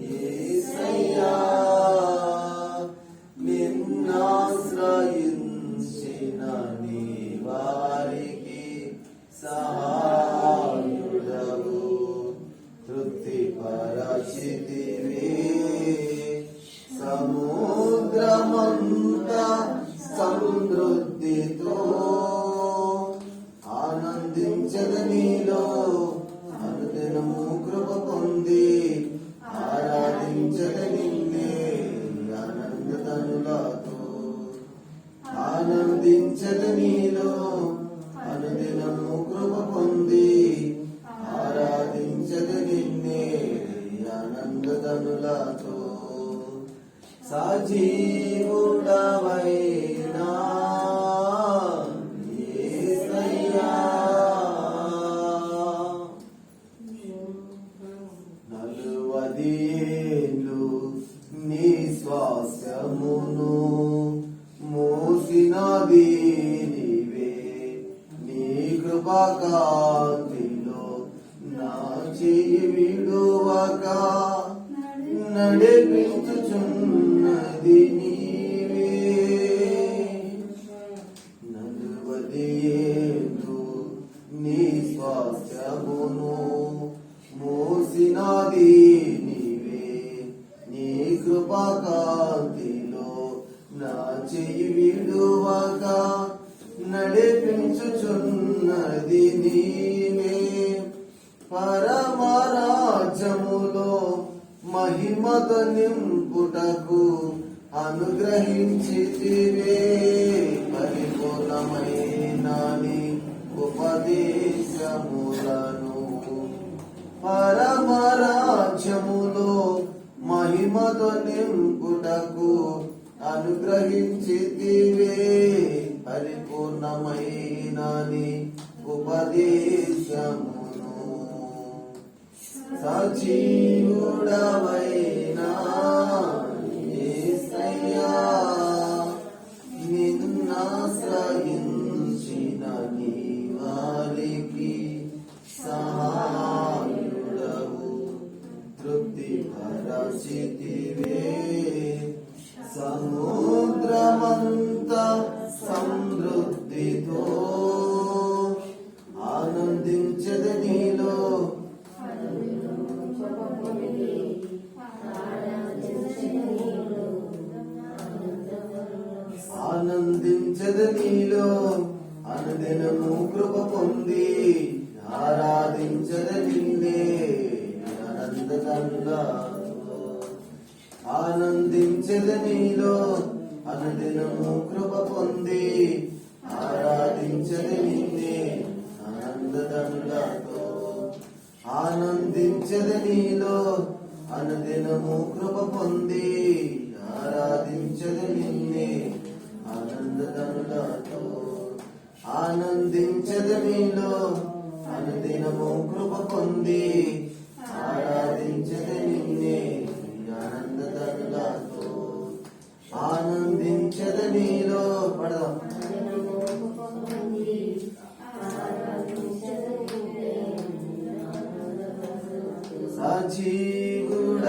యేసయ్యా నిన్నాశ్రయించిన నీ వారికి సహాయుడవు తృప్తిపరచితివి సముద్రమంతా సమృద్ధితో ఆనందించదు నీలో అనుదినము కృప పొంది ఆరాధించదు నిన్నే ఆనందతనులతో ఆనందించదు నీలో అనుదినము కృప పొంది ఆరాధించదు నిన్నే ఆనందతనులతో సజీవుడవైనా యేసయ్యా నలువదేళ్ళు నీ స్వాస్యమును మోసినది నీవే నీ కృపాకాంతిలో నా చెయ్యి విడువక నడిపించుచున్నది నీవే నలువదేళ్ళు నీ స్వాస్యమును మోసినది నీవే నీ కృపాకాంతిలో నా చెయ్యి విడువక నడిపించుచున్నది నీవే పరమరాజ్యములో మహిమతో నింపుటకు అనుగ్రహించితివే పరిపూర్ణమైన నీ ఉపదేశములను పరమరాజ్యములో మహిమతో నింపుటకు అనుగ్రహించితివే పరిపూర్ణమైన నీ ఉపదేశమును సజీవుడవైనా యేసయ్యా నిన్నాశ్రయించిన నీ వారికి సహాయుడవు తృప్తిపరచితివే సముద్రమంతా సమృద్ధితో ఆనందించదు నీలో ఆనందించదు నీలో అనుదినము కృప పొంది ఆరాధించదు నిన్నే ఆనందతనులతో ఆనందించదు నీలో అనుదినము కృప పొంది ఆరాధించదు నిన్నే ఆనందతనులతో ఆనందించదు నీలో అనుదినము కృప పొంది ఆరాధించదు నిన్నే ఆనందతనులతో ఆనందించదు నీలో అనుదినము కృప పొంది ఆరాధించదు నిన్నే ఆనందతనులతో ఆనందించదు నీలో